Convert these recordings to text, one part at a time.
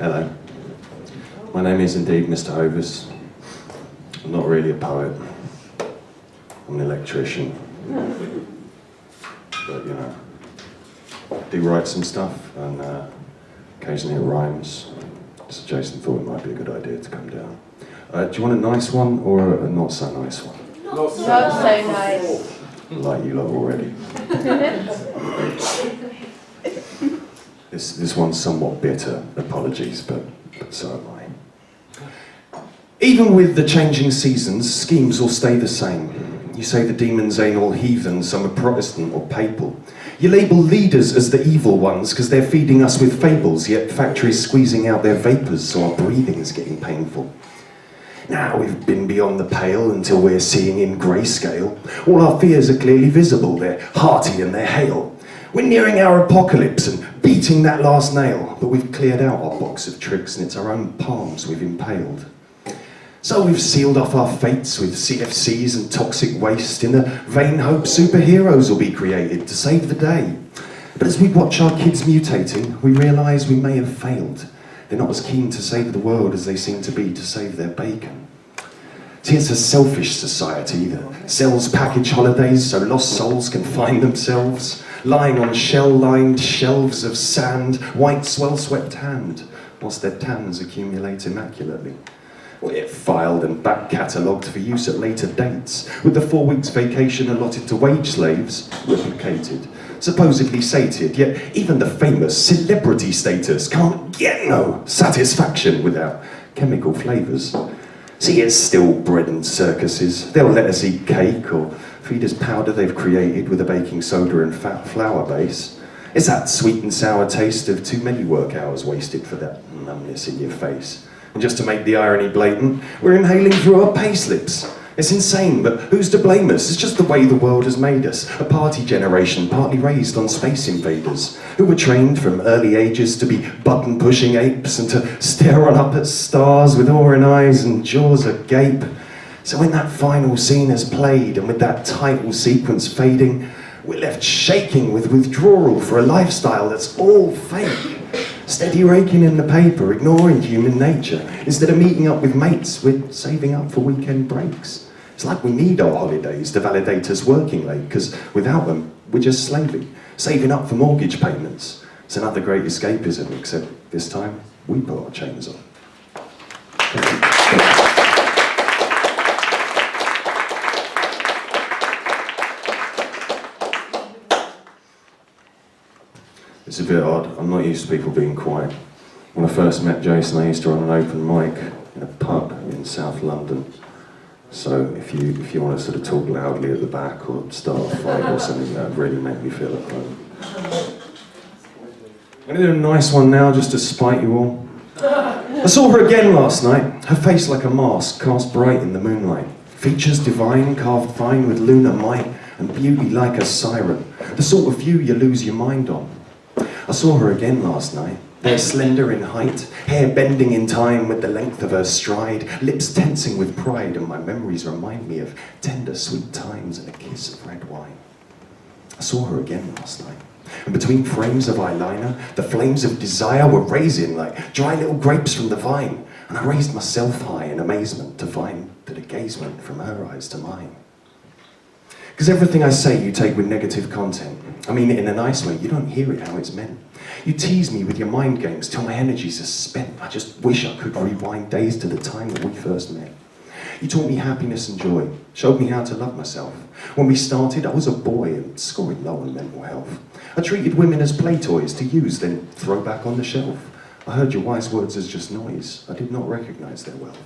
Hello. My name is indeed Mr. Hovis. I'm not really a poet. I'm an electrician. But, you know, I do write some stuff, and occasionally it rhymes. So Jason thought it might be a good idea to come down. Do you want a nice one or a not so nice one? Not so nice. Like you lot already. This one's somewhat bitter, apologies, but so am I. Even with the changing seasons, schemes will stay the same. You say the demons ain't all heathen, some are Protestant or papal. You label leaders as the evil ones because they're feeding us with fables, yet factories squeezing out their vapours so our breathing is getting painful. Now we've been beyond the pale until we're seeing in grayscale. All our fears are clearly visible, they're hearty and they're hale. We're nearing our apocalypse and beating that last nail, but we've cleared out our box of tricks and it's our own palms we've impaled. So we've sealed off our fates with CFCs and toxic waste in the vain hope superheroes will be created to save the day. But as we watch our kids mutating, we realise we may have failed. They're not as keen to save the world as they seem to be to save their bacon. See, it's a selfish society that sells package holidays so lost souls can find themselves lying on shell-lined shelves of sand, white swell-swept hand, whilst their tans accumulate immaculately. We're filed and back-catalogued for use at later dates, with the 4 weeks vacation allotted to wage slaves replicated, supposedly sated, yet even the famous celebrity status can't get no satisfaction without chemical flavours. See, it's still bread and circuses. They'll let us eat cake or feed us powder they've created with a baking soda and fat flour base. It's that sweet and sour taste of too many work hours wasted for that numbness in your face. And just to make the irony blatant, we're inhaling through our payslips. It's insane, but who's to blame us? It's just the way the world has made us. A party generation partly raised on space invaders, who were trained from early ages to be button-pushing apes and to stare on up at stars with awe in eyes and jaws agape. So when that final scene has played, and with that title sequence fading, we're left shaking with withdrawal for a lifestyle that's all fake. Steady raking in the paper, ignoring human nature. Instead of meeting up with mates, we're saving up for weekend breaks. It's like we need our holidays to validate us working late, because without them, we're just slaving, saving up for mortgage payments. It's another great escapism, except this time, we put our chains on. It's a bit odd. I'm not used to people being quiet. When I first met Jason, I used to run an open mic in a pub in South London. So if you want to sort of talk loudly at the back or start a fight or something, that would really make me feel at home. I'm going to do a nice one now just to spite you all. I saw her again last night. Her face like a mask cast bright in the moonlight. Features divine, carved fine with lunar might, and beauty like a siren. The sort of view you lose your mind on. I saw her again last night, there slender in height, hair bending in time with the length of her stride, lips tensing with pride, and my memories remind me of tender sweet times and a kiss of red wine. I saw her again last night, and between frames of eyeliner, the flames of desire were raising like dry little grapes from the vine, and I raised myself high in amazement to find that a gaze went from her eyes to mine. Because everything I say you take with negative content. I mean it in a nice way, you don't hear it how it's meant. You tease me with your mind games till my energies are spent. I just wish I could rewind days to the time that we first met. You taught me happiness and joy, showed me how to love myself. When we started, I was a boy and scoring low on mental health. I treated women as play toys to use, then throw back on the shelf. I heard your wise words as just noise. I did not recognise their wealth.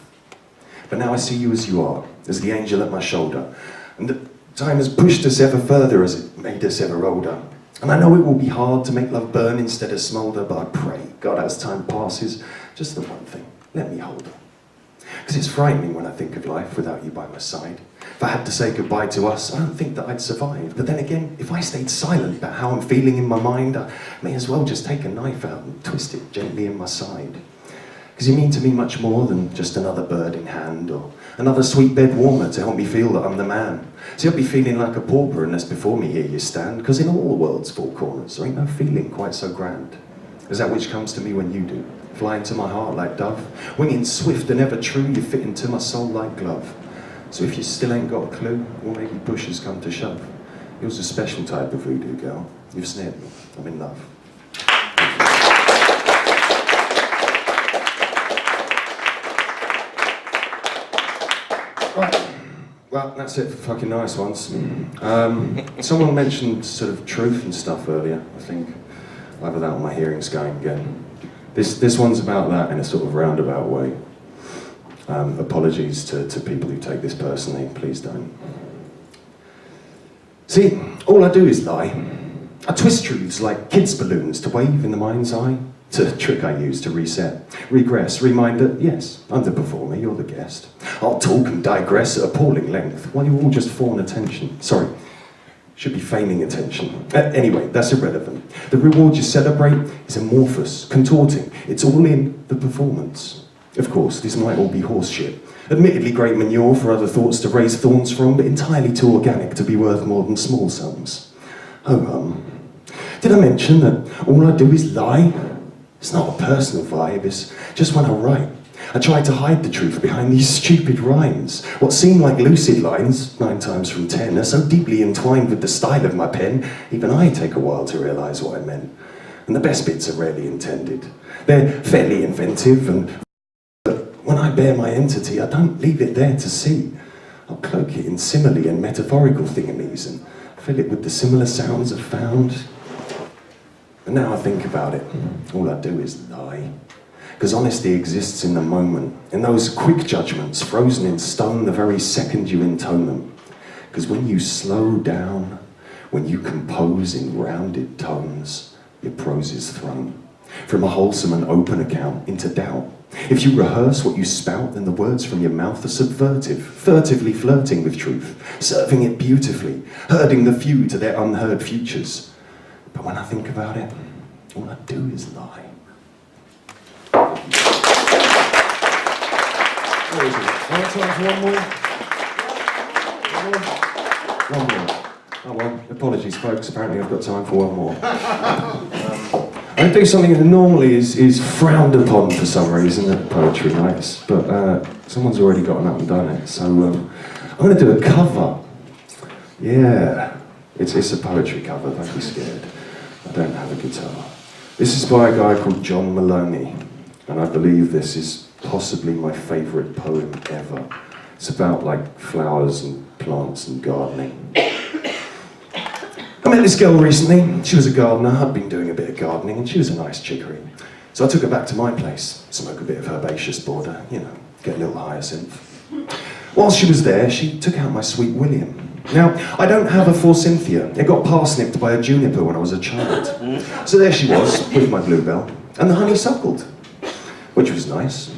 But now I see you as you are, as the angel at my shoulder. And the time has pushed us ever further as it made us ever older. And I know it will be hard to make love burn instead of smoulder, but I pray, God, as time passes, just the one thing, let me hold her. Because it's frightening when I think of life without you by my side. If I had to say goodbye to us, I don't think that I'd survive. But then again, if I stayed silent about how I'm feeling in my mind, I may as well just take a knife out and twist it gently in my side. Because you mean to me much more than just another bird in hand or another sweet bed warmer to help me feel that I'm the man. See, I'll be feeling like a pauper unless before me here you stand, because in all the world's four corners there ain't no feeling quite so grand as that which comes to me when you do. fly into my heart like dove. Winging swift and ever true, you fit into my soul like glove. So if you still ain't got a clue, or maybe push has come to shove, yours a special type of voodoo girl. You've snared me, I'm in love. Right. Well, that's it for fucking nice ones. Someone mentioned sort of truth and stuff earlier, I think. Either that or my hearing's going again. This one's about that in a sort of roundabout way. Apologies to people who take this personally, please don't. See, all I do is lie. I twist truths like kids' balloons to wave in the mind's eye. It's a trick I use to reset, regress, remind that, yes, I'm the performer, you're the guest. I'll talk and digress at appalling length while you all just fawn attention. Sorry, should be feigning attention. Anyway, that's irrelevant. The reward you celebrate is amorphous, contorting. It's all in the performance. Of course, this might all be horseshit. Admittedly great manure for other thoughts to raise thorns from, but entirely too organic to be worth more than small sums. Oh, did I mention that all I do is lie? It's not a personal vibe, it's just when I write. I try to hide the truth behind these stupid rhymes. What seem like lucid lines, 9 times from 10, are so deeply entwined with the style of my pen, even I take a while to realise what I meant. And the best bits are rarely intended. They're fairly inventive, but when I bear my entity, I don't leave it there to see. I'll cloak it in simile and metaphorical thingamies and fill it with the similar sounds I've found. And now I think about it, all I do is lie. Because honesty exists in the moment, in those quick judgments frozen in stone the very second you intone them. Because when you slow down, when you compose in rounded tones, your prose is thrown from a wholesome and open account into doubt. If you rehearse what you spout, then the words from your mouth are subvertive, furtively flirting with truth, serving it beautifully, herding the few to their unheard futures. But when I think about it, all I do is lie. What is it? Time for one more? One more. Oh well, apologies folks, apparently I've got time for one more. I do something that normally is frowned upon for some reason at poetry nights, but someone's already gotten up and done it, so I'm going to do a cover. Yeah, it's a poetry cover, don't be scared. I don't have a guitar. This is by a guy called John Maloney, and I believe this is possibly my favourite poem ever. It's about like flowers and plants and gardening. I met this girl recently. She was a gardener. I'd been doing a bit of gardening, and she was a nice chicory. So I took her back to my place, smoke a bit of herbaceous border, you know, get a little hyacinth. Whilst she was there, she took out my sweet William. Now, I don't have a forsythia. It got parsnipped by a juniper when I was a child. So there she was, with my bluebell, and the honey suckled, which was nice.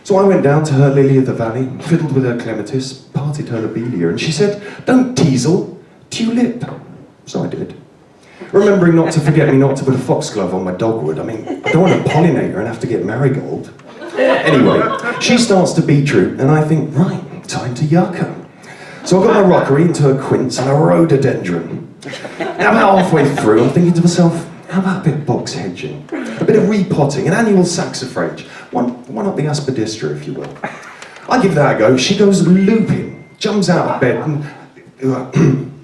So I went down to her lily of the valley, fiddled with her clematis, parted her lobelia, and she said, "Don't teasel, tulip." So I did. Remembering not to forget me not to put a foxglove on my dogwood. I mean, I don't want to pollinate her and have to get marigold. Anyway, she starts to beetroot, and I think, right, time to yuck her. So I got my rockery into her quince and a rhododendron. Now about halfway through, I'm thinking to myself, how about a bit of box hedging? A bit of repotting, an annual saxifrage. One up the aspidistra, if you will. I give that a go. She goes looping, jumps out of bed and...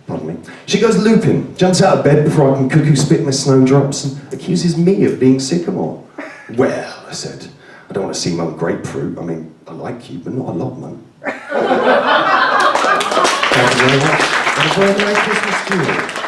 pardon me. She goes looping, jumps out of bed before I can cuckoo spit my snowdrops and accuses me of being sycamore. Well, I said, I don't want to see Mum grapefruit. I mean, I like you, but not a lot, Mum. Thank you very much. And a very Merry Christmas to you.